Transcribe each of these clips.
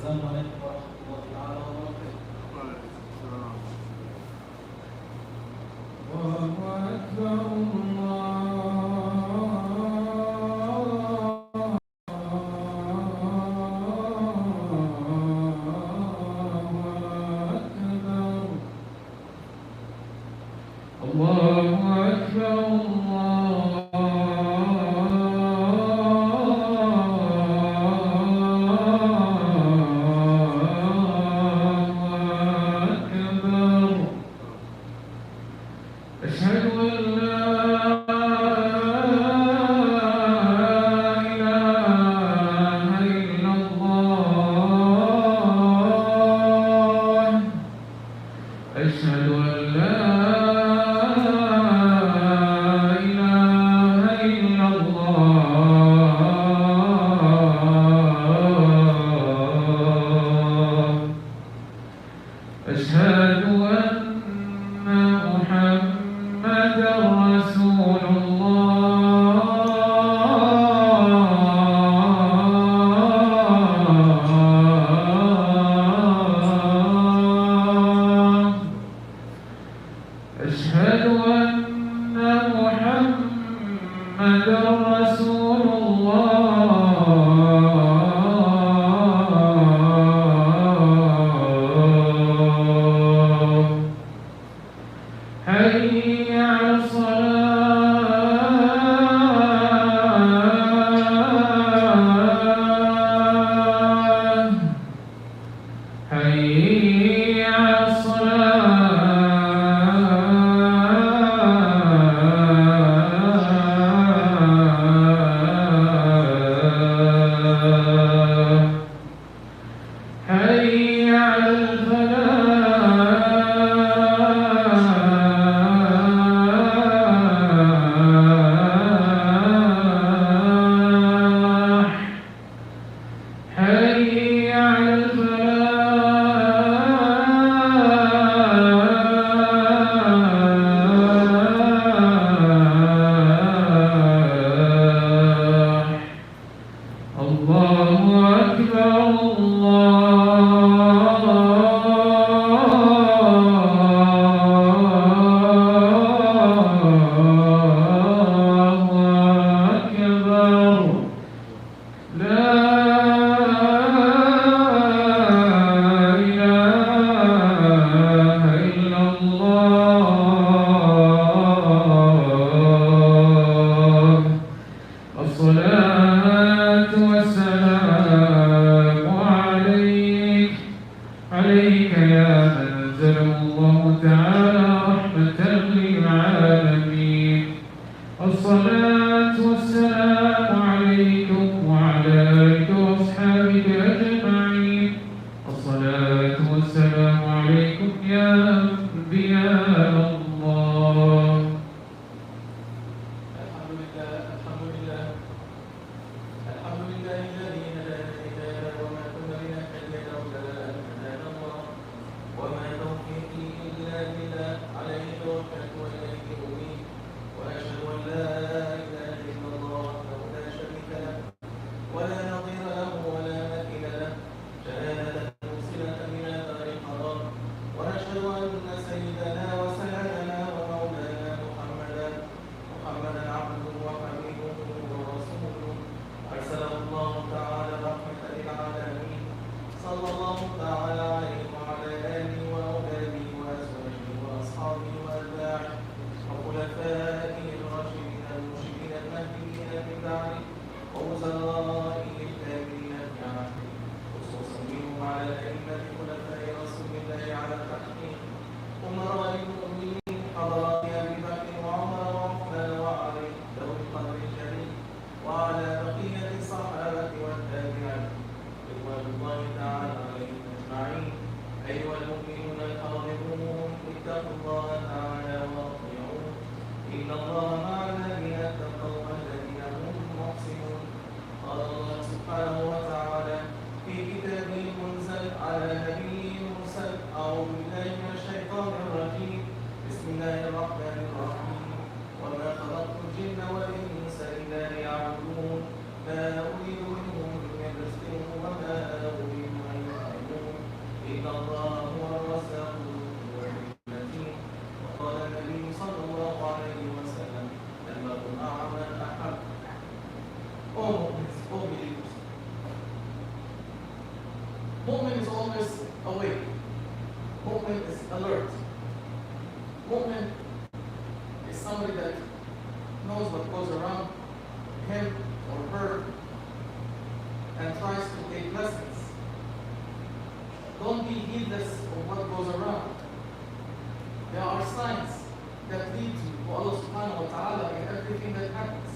السلام عليكم ورحمة الله تعالى وبركاته. الله أكبر Mu'min is always awake. Mu'min is alert. Mu'min is somebody that knows what goes around him or her and tries to take lessons. Don't be heedless of what goes around. There are signs that lead you to Allah subhanahu wa ta'ala in everything that happens.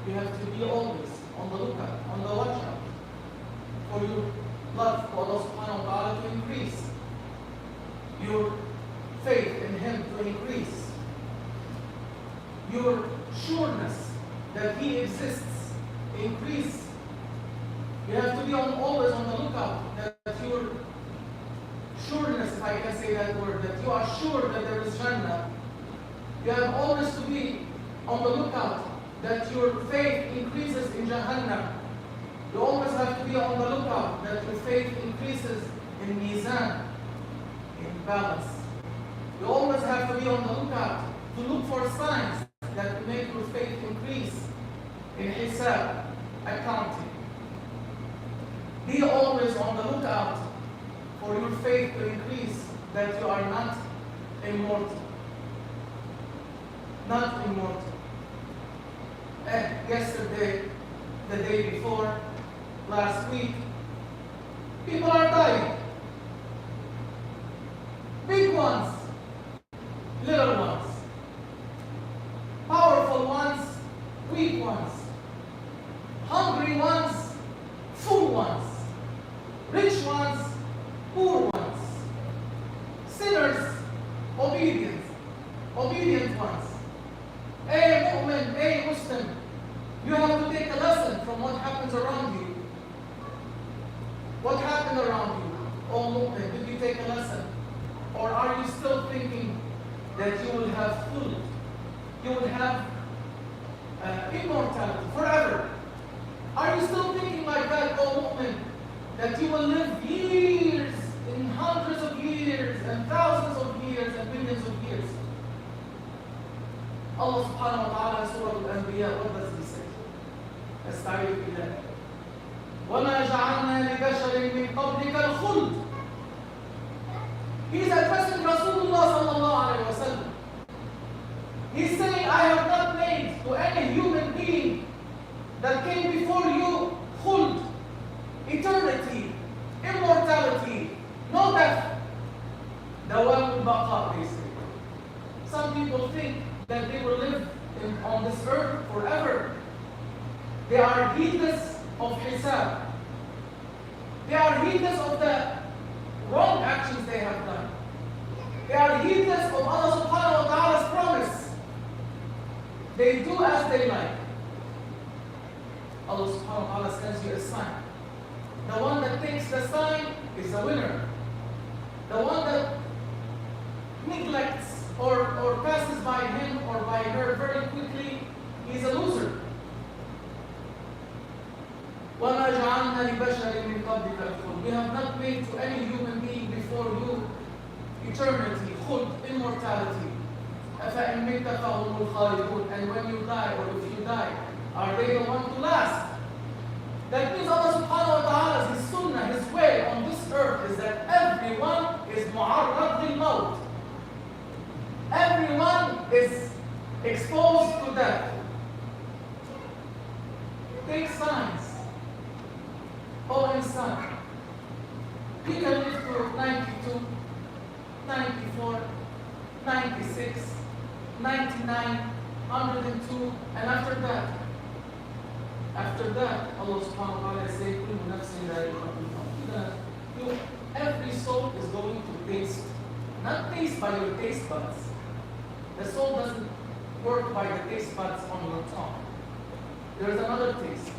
You have to be always on the lookout, on the watch out for your love for Allah subhanahu wa ta'ala to increase. Your faith in Him to increase. Your sureness that He exists increase. You have to be always on the lookout that your sureness, if I can say that word, that you are sure that there is Jannah. You have always to be on the lookout that your faith increases in Jahannam. You always have to be on the lookout that your faith increases in Mizan, in balance. You always have to be on the lookout to look for signs that will make your faith increase in Hisab, accounting. Be always on the lookout for your faith to increase, that you are not immortal. Not immortal. And yesterday, the day before, last week, people are dying. Big ones, little ones, powerful ones, weak ones, hungry ones, full ones, rich ones, poor ones, sinners, obedient ones. Hey mu'min, hey Muslim, you have to take a lesson from what happens around you. What happened around you? Oh mu'min, did you take a lesson? Or are you still thinking that you will have food? You will have immortality forever? Are you still thinking like that, oh mu'min, that you will live years, in hundreds of years, and thousands of years, and millions of years? Allah subhanahu wa ta'ala in Surah Al-Anbiya, what does He say? Asta'idhu billah. وَمَا جَعَلْنَا لِبَشَرٍ مِّن قَبْلِكَ الْخُلْدِ. He is addressing Rasulullah sallallahu alayhi wa sallam. He's saying, I have not made to any human being that came before you khuld, eternity, immortality, no death. Dawam al-baqa, they say. Some people think that they will live on this earth forever. They are heedless of hisab. They are heedless of the wrong actions they have done. They are heedless of Allah subhanahu wa ta'ala's promise. They do as they like. Allah subhanahu wa ta'ala sends you a sign. The one that takes the sign is a winner. The one that neglects or passes by him or by her very quickly, he's a loser. وَمَا جَعَلْنَا لِبَشَرٍ مِّن قَبْلِكَ الْخُلْدِ. We have not made to any human being before you eternity, khuld, immortality. أَفَإِن مِّتَّ فَهُمُ الْخَالِدُونَ. And when you die, or if you die, are they the one to last? That means Allah subhanahu wa ta'ala, His sunnah, His way on this earth is that everyone is mu'arrad lil-maut. Everyone is exposed to death. Take signs. Oh insan, you can live to 92, 94, 96, 99, 102, and after that, Allah subhanahu wa ta'ala says, "Kullu nafsin dha'iqatul maut." Every soul is going to taste, not taste by your taste buds. The soul doesn't work by the taste buds on your tongue. There is another taste.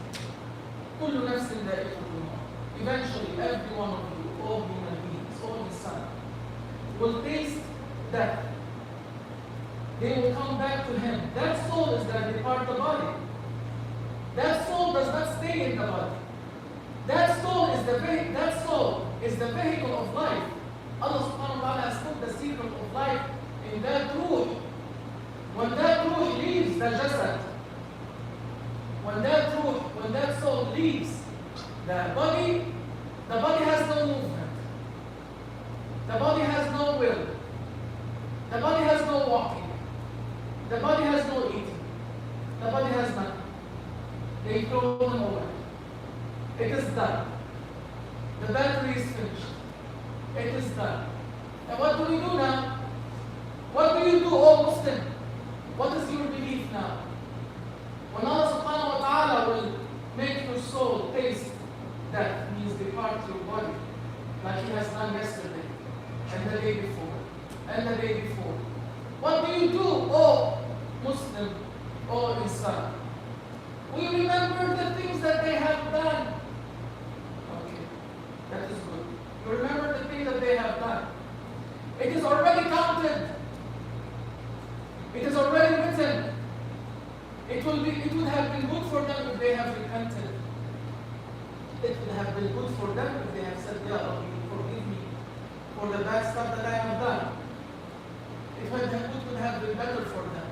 Kullu nafsin dha'iqatul maut. Eventually, every one of you, all human beings, all insan, will taste death. They will come back to Him. That soul is going to depart the body. That soul does not stay in the body. That soul is the vehicle of life. Allah subhanahu wa ta'ala has put the secret of life in that ruh. When that ruh leaves the jasad, when that soul leaves the body, The body has no movement. The body has no will. The body has no walking. The body has no eating. The body has nothing. They throw them away. It is done. The battery is finished. It is done. And what do we do now? What do you do, O Muslim? What is your belief now? When Allah subhanahu wa ta'ala will make your soul taste death, means depart your body, like He has done yesterday, and the day before, and the day before. What do you do, O Muslim, O Insan? We remember the things that they have done. Okay, that is good. You remember the things that they have done. It is already counted. It is already written. It would have been good for them if they have repented. It would have been good for them if they have said, Ya Rabbi, forgive me for the bad stuff that I have done. It would have been better for them.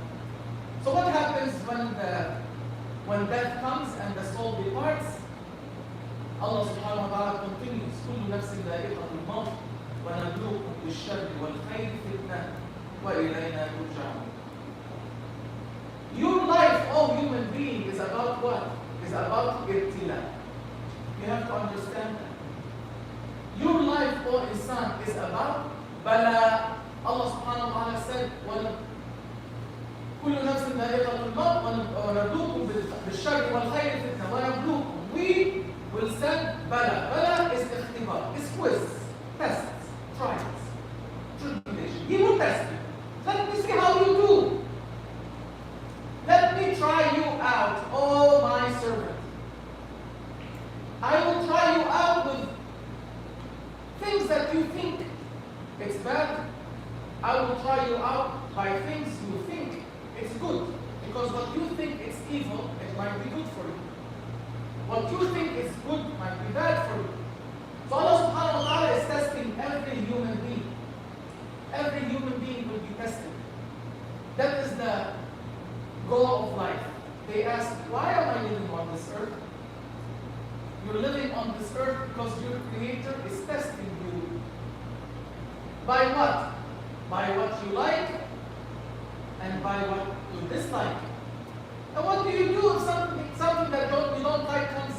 So what happens when death comes and the soul departs? Allah subhanahu wa ta'ala continues, كل نفس ذائقة الموت ونبلوكم بالشر والخير فتنة وإلينا ترجعون. Your life, oh human being, is about what? Is about ibtila. You have to understand that. Your life, oh insan, is about bala. Allah subhanahu wa ta'ala said, كل نفس ذائقة الموت ونبلوكم بالشر والخير فتنة ونبلوكم. We will send bala. Bala is ikhtibar, is quiz, tests, trials, tribulation. He will test you. Let me see how you do. Let me try you out, oh my servant. I will try you out with things that you think it's bad. I will try you out by things you think it's good. Because what you think is evil, it might be good for you. What you think is good might be bad for you. So Allah subhanahu wa ta'ala is testing every human being. Every human being will be tested. That is the goal of life. They ask, why am I living on this earth? You're living on this earth because your Creator is testing you. By what? By what you like and by what you dislike. And what do you do if something that you don't like comes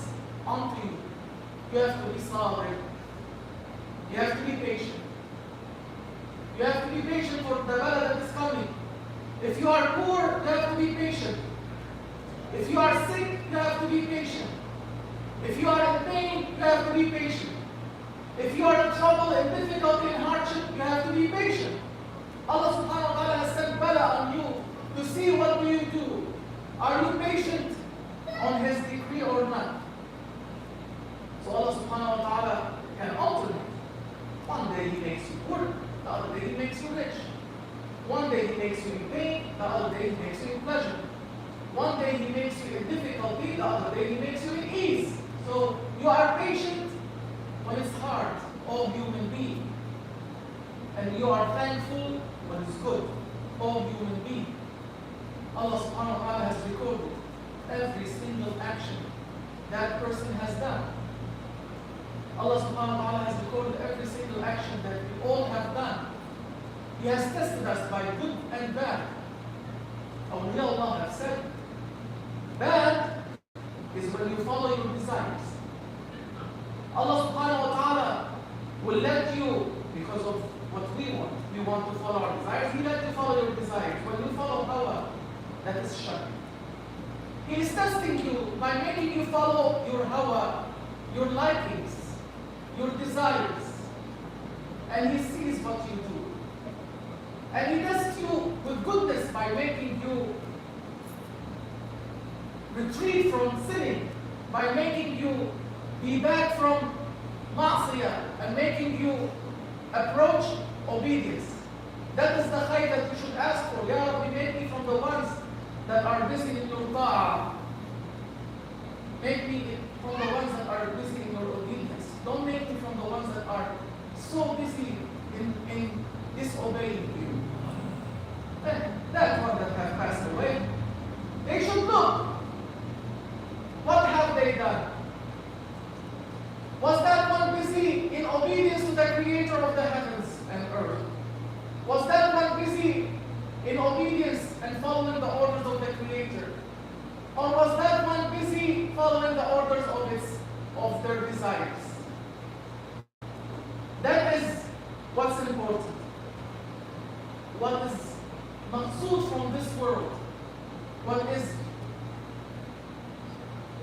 onto you? You have to be sorry. You have to be patient. You have to be patient for the bala that is coming. If you are poor, you have to be patient. If you are sick, you have to be patient. If you are in pain, you have to be patient. If you are in trouble and difficulty and hardship, you have to be patient. Allah subhanahu wa ta'ala has sent bala on you to see what do you do. Are you patient on His decree or not? So Allah subhanahu wa ta'ala can alternate. One day He makes you poor, the other day He makes you rich. One day He makes you in pain, the other day He makes you in pleasure. One day He makes you in difficulty, the other day He makes you in ease. So you are patient when it's hard, oh human being. And you are thankful when it's good, oh human being. Allah subhanahu wa ta'ala has recorded every single action that person has done. Allah subhanahu wa ta'ala has recorded every single action that we all have done. He has tested us by good and bad. Awliya Allah have said, bad is when you follow your desires. Allah subhanahu wa ta'ala will let you, because of what we want to follow our desires, He let you follow your desires. When you follow hawa, that is shirk. He is testing you by making you follow your hawa, your likings, your desires. And He sees what you do. And He tests you with goodness by making you retreat from sinning, by making you be back from ma'asiyah and making you approach obedience. That is the khayr that you should ask for. Ya Rabbi, make me from the ones that are busy in your ta'ah. Make me from the ones that are busy in your obedience. Don't make me from the ones that are so busy in disobeying you. That one that have passed away, they should look. What have they done? Was that one busy obedience to the Creator of the heavens and earth? Was that one busy in obedience and following the orders of the Creator? Or was that one busy following the orders of their desires? That is what's important. What is maqsood from this world?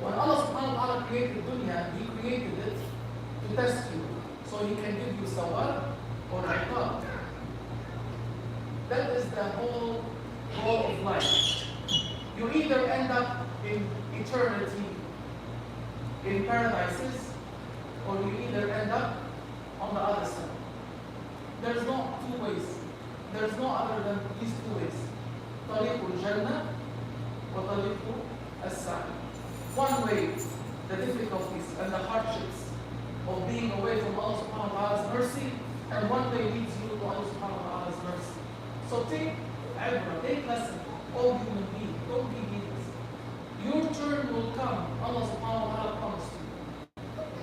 When Allah subhanahu wa ta'ala created dunya, He created it to test you, so He can give you sawab or iqab. That is the whole goal of life. You either end up in eternity in paradises, or you either end up on the other side. There's no two ways. There's no other than these two ways. طريق الجنة وطريق السعي. One way, the difficulties and the hardships of being away from Allah subhanahu wa ta'ala's mercy, and one way leads you to Allah subhanahu wa ta'ala's mercy. So take ibrah, take lesson, all human beings, don't be heedless. Your turn will come. Allah subhanahu wa ta'ala promised you.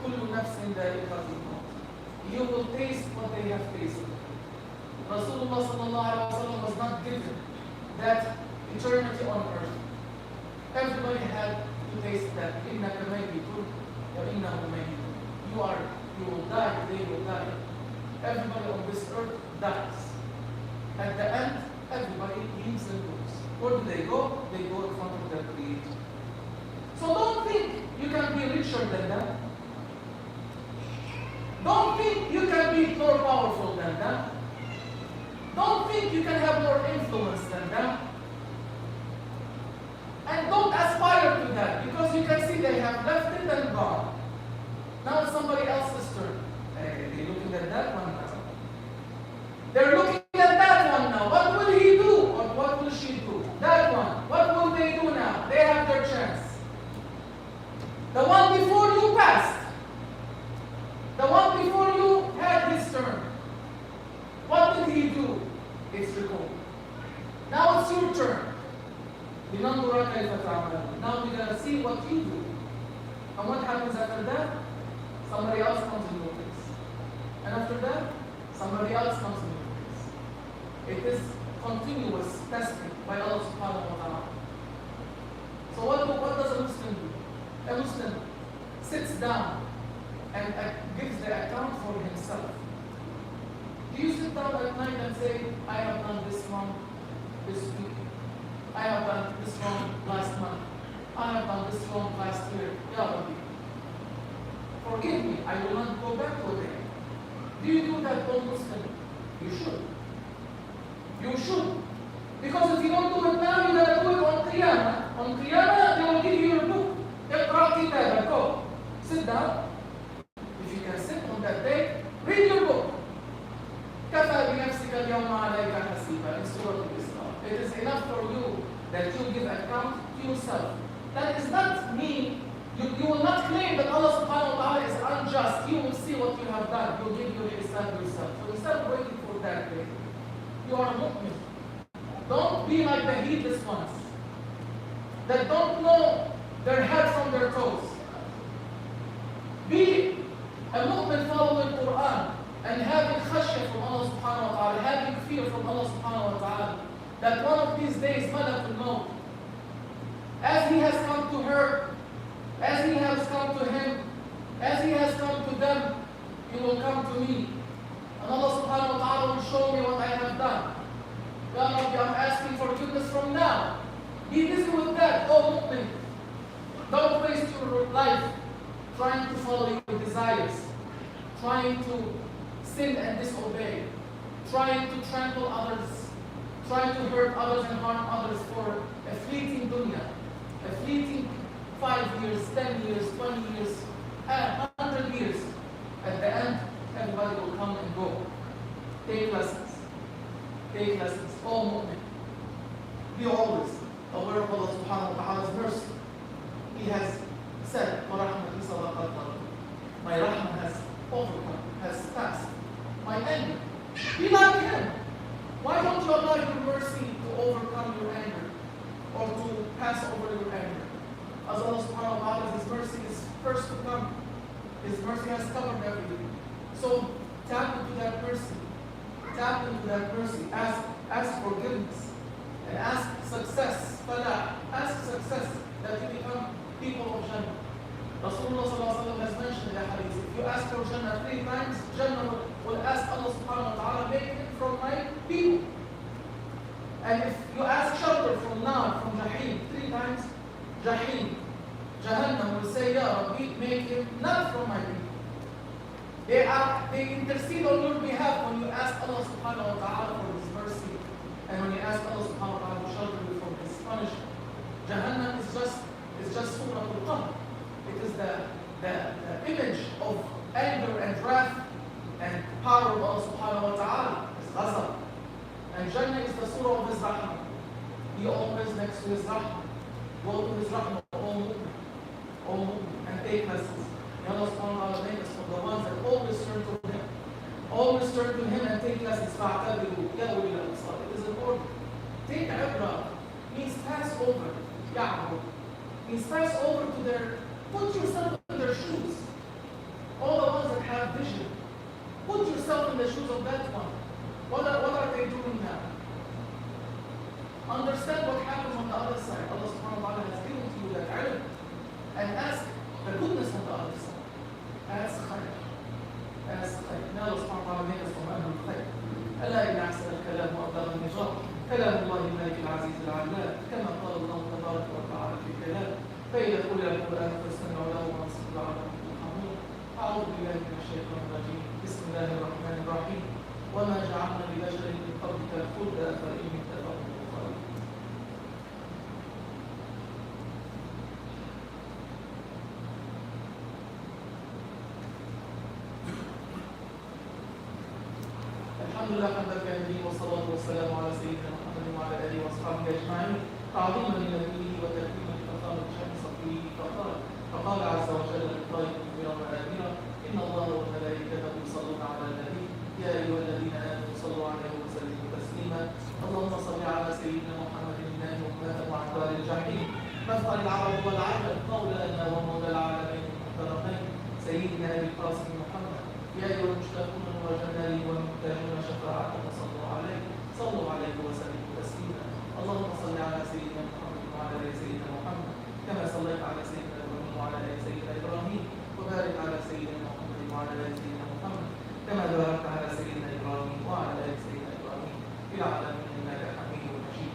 كل نفس ذائقة الموت. You will taste what they have tasted. Rasulullah sallallahu alaihi wasallam was not given that eternity on earth. Everybody had to taste that. إِنَّكَ مَيِّتٌ وَإِنَّهُ مَيِّتٌ. You will die, they will die. Everybody on this earth dies. At the end, everybody leaves and goes. Where do they go? They go in front of their Creator. So don't think you can be richer than them. Don't think you can be more powerful than them. Don't think you can have more influence than them. And don't aspire to that, because you can see they have left it and gone. Now it's somebody else's turn. Hey, they're looking at that one now. They're looking at that one now. What will he do? Or what will she do? That one. What will they do now? They have their chance. The one before you passed. The one before you had his turn. What did he do? It's recalled. Now it's your turn. Now we're going to see what you do. And what happens after that? Somebody else comes in your place. And after that, somebody else comes in your place. It is continuous testing by Allah subhanahu wa ta'ala. So what does a Muslim do? A Muslim sits down and gives the account for himself. Do you sit down at night and say, I have done this wrong this week? I have done this wrong last month. I have done this wrong last year. Ya Rabbi, forgive me, I will not go back to it. Do you do that, O Muslim? You should. You should. Because if you don't do it now, you're going to do it on Qiyamah. On Qiyamah, they will give you your book. اقرأ كتابك. Go. Sit down. If you can sit on that day, read your book. كفى بنفسك اليوم عليك حسيبا in Surah Al-Isra. It is enough for you that you give account to yourself. That is not mean, you will not claim that Allah subhanahu wa ta'ala is unjust. You will see what you have done. You will give your hisab yourself. So instead of waiting for that day, you are a mu'min. Don't be like the heedless ones that don't know their head from their toes. Be a mu'min following Quran and having khashya from Allah subhanahu wa ta'ala, having fear from Allah subhanahu wa ta'ala, that one of these days, Malak will know. As he has come to her, as he has come to him, as he has come to them, he will come to me. And Allah subhanahu wa ta'ala will show me what I have done. Ya Rabbi, I'm asking forgiveness from now. Be busy with that, oh mu'min. Don't waste your life trying to follow your desires, trying to sin and disobey, trying to trample others, trying to hurt others and harm others for a fleeting dunya, a fleeting 5 years, 10 years, 20 years, 100 years. At the end, everybody will come and go. Take lessons. Take lessons. Oh mu'min, be always aware of Allah subhanahu wa ta'ala's mercy. He has said, my rahmah has overcome, has passed my anger. Be like him. Why don't you allow your mercy to overcome your anger or to pass over your anger? As Allah subhanahu wa ta'ala, His mercy is first to come. His mercy has covered everything. So tap into that mercy. Tap into that mercy. Ask forgiveness. And ask success. Falah. Ask success that you become people of Jannah. Rasulullah ﷺ has mentioned in the hadith, if you ask for Jannah 3 times, Jannah will ask Allah subhanahu wa ta'ala, make it from my people. And if you ask shelter from Nour, from Jahim, 3 times, Jahim, Jahannam will say, Ya Rabbi, make it not from my people. They intercede on your behalf when you ask Allah subhanahu wa ta'ala for His mercy. And when you ask Allah subhanahu wa ta'ala to shelter you from His punishment. Jahannam is just Surah Al-Qahr. It is the image of anger and wrath and power of Allah subhanahu wa ta'ala. It's ghazab. And Jannah is the surah of His rahmah. He always next to His rahmah. Go to His rahmah, all movement, and take lessons. May Allah subhanahu wa ta'ala make us from the ones that always turn to Him. Always turn to Him and take lessons. فَاعْتَبِرُوا يَا أُولِي الْأَبْصَارِ. It is important. Take ibrah. Means pass over. يَعْبُرُ. Means pass over to their, put yourself in their shoes. All the ones that have vision. Put yourself in the shoes of that one. What are they doing now? Understand what happens on the other side. Allah subhanahu wa ta'ala has given to you that ilm. And ask the goodness on the other side. Ask khayr. Ask khayr. May Allah subhanahu wa ta'ala make us from ahlul khayr. ألا إن أحسن الكلام وأبلغ النظام كلام الله الملك العزيز العلام كما قال الله تبارك وتعالى في كلامه فإذا قرئ القرآن فاستمعوا له وانصتوا لعلكم ترحمون. أعوذ بالله من الشيطان الرجيم. بسم الله الرحمن الرحيم. وما جعلنا لبشر من قبلك الخلد أفإن مت فهم الخالدون. الحمد لله حمدا كاملا والصلاة والسلام على سيدنا محمد وعلى آله وأصحابه أجمعين تعظيما لنبيه وتكريما لفخامة شأن صفيه فقال عز وجل للطائف مخبرا وآمرا إن الله وملائكته يصلون على النبي يا أيها الذين آمنوا صلوا عليه وسلموا تسليما. اللهم صل على سيدنا محمد النبي وأمته وعطار الجحيم مفخر العرب والعجم مولانا ومولى العالمين المحترمين سيدنا أبي القاسم محمد يا أيها المشتاقون وجنالي والمحتاجون شفاعتنا صلوا عليه وسلموا تسليما. اللهم صل على سيدنا محمد وعلى آل سيدنا محمد كما صليت على سيدنا إبراهيم وعلى آل سيدنا إبراهيم وبارك على سيدنا محمد وعلى آل سيدنا محمد كما باركت على سيدنا إبراهيم وعلى آل سيدنا إبراهيم في العالمين إنك حميد مجيد.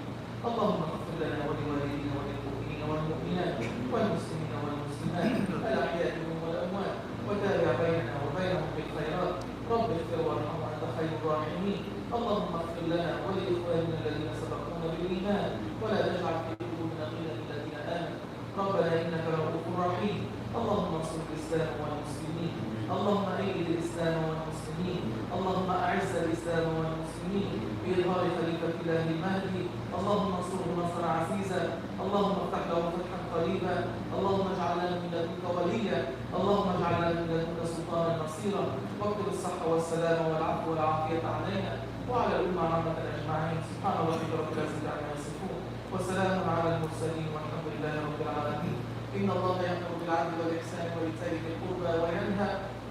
اللهم اغفر لنا ولوالدينا وللمؤمنين والمؤمنات والمسلمين والمسلمات الأحياء منهم والأموات وتابع بيننا وبينهم بالخيرات. رب اغفر وارحم وأنت خير الراحمين. اللهم اغفر لنا ولإخواننا الذين سبقونا بالإيمان ولا تجعل في قلوبنا غلا للذين آمنوا ربنا إنك رؤوف رحيم. اللهم انصر الإسلام والمسلمين. اللهم أيد الإسلام والمسلمين. اللهم أعز الإسلام والمسلمين بإظهار خليفة الله المهدي. اللهم انصره نصرا عزيزا. اللهم افتح له فتحا قريبا. اللهم اجعل لنا من لدنك وليا. اللهم اجعل لنا من لدنك سلطانا نصيرا. واكتب الصحة والسلام والعفو والعافية علينا وعلى الأمة عامة أجمعين. سبحان ربك رب العزة عما يصفون وسلام على المرسلين والحمد لله رب العالمين. إن الله يأمر بالعدل والإحسان وإيتاء ذي القربى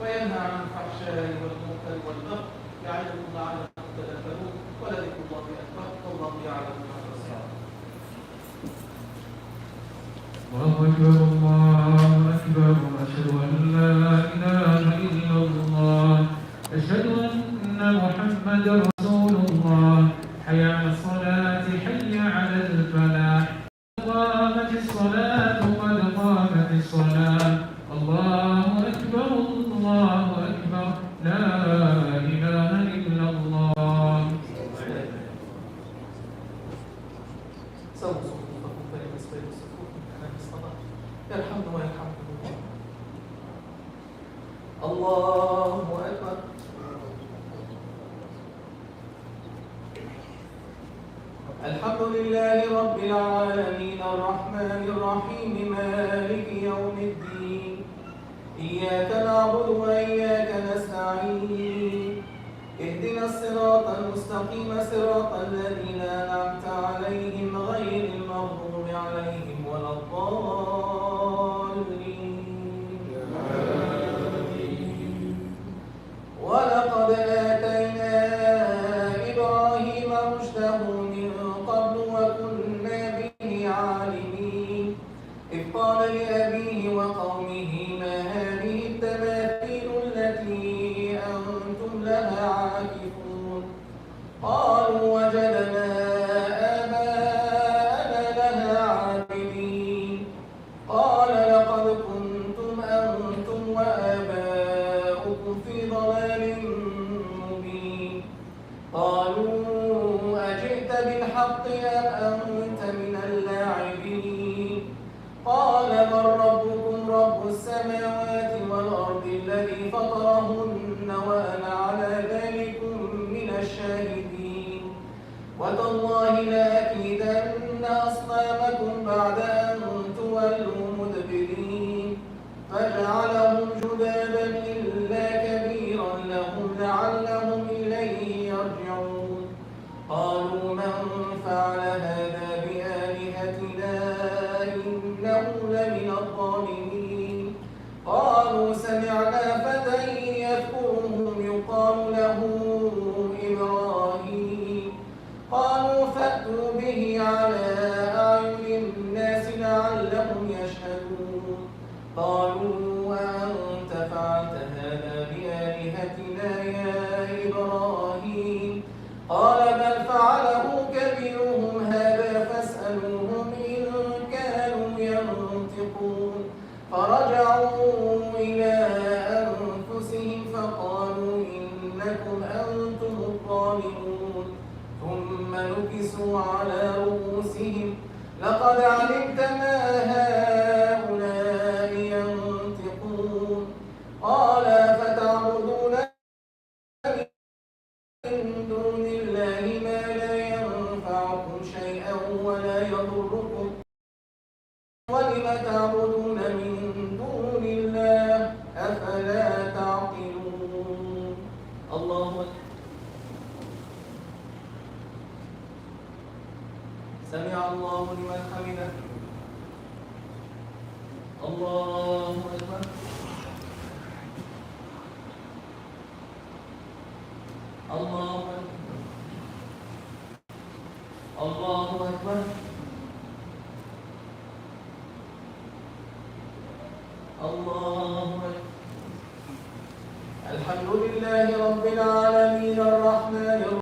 وينهى عن الفحشاء والمنكر والبغي يعظكم لعلكم تذكرون ولذكر الله أكبر والله يعلم ما تصنعون. الله أكبر الله أكبر أشهد أن لا إله إلا الله أشهد أن محمدا رسول الله حي على الصلاة حي على الفلاح قامت الصلاة قد قامت الصلاة. الله أكبر الله أكبر لا إله إلا الله. سووا صفوفكم فليس بين صفوفكم كما في الصلاة يرحمنا ويرحمكم الله. الله أكبر. الحمد لله رب العالمين الرحمن الرحيم مالك يوم الدين إياك نعبد وإياك نستعين اهدنا الصراط المستقيم صراط الذين أنعمت عليهم غير المغضوب عليهم ولا الضالين وأنا على ذلك من الشاهدين. وتالله لأكيدن أصنامكم بعد أن تولوا مدبرين. فجعلهم جذابا إلا كبيرا لهم لعلهم إليه يرجعون. قالوا من فعل هذا بآلهتنا إنه لمن الظالمين. قالوا سمعنا فتى يذكرهم يقال له إبراهيم. قالوا فأتوا به على أعين الناس لعلهم يشهدون. قالوا وأنت فعلت هذا بآلهتنا يا إبراهيم؟ قال بل فعله كبيرهم هذا فاسألوهم إن كانوا ينطقون. فرجعوا إلى أنفسهم فقالوا إنكم أنتم الظالمون. ثم نكسوا على رؤوسهم لقد علمت ما هؤلاء ينطقون. قال فتعبدون من دون الله ما لا ينفعكم شيئا ولا يضركم ولم تعبدون من دون الله أفلا تعقلون. الله أكبر. سمع الله لمن حمده. الله أكبر. الله أكبر. الله أكبر. الله أكبر. الحمد لله رب العالمين الرحمن الرحيم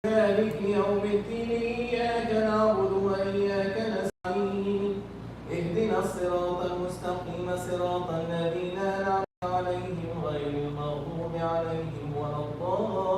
مالك يوم الدين. إياك نعبد وإياك نستعين. اهدنا الصراط المستقيم صراط الذين أنعمت عليهم غير المغضوب عليهم ولا الضالين.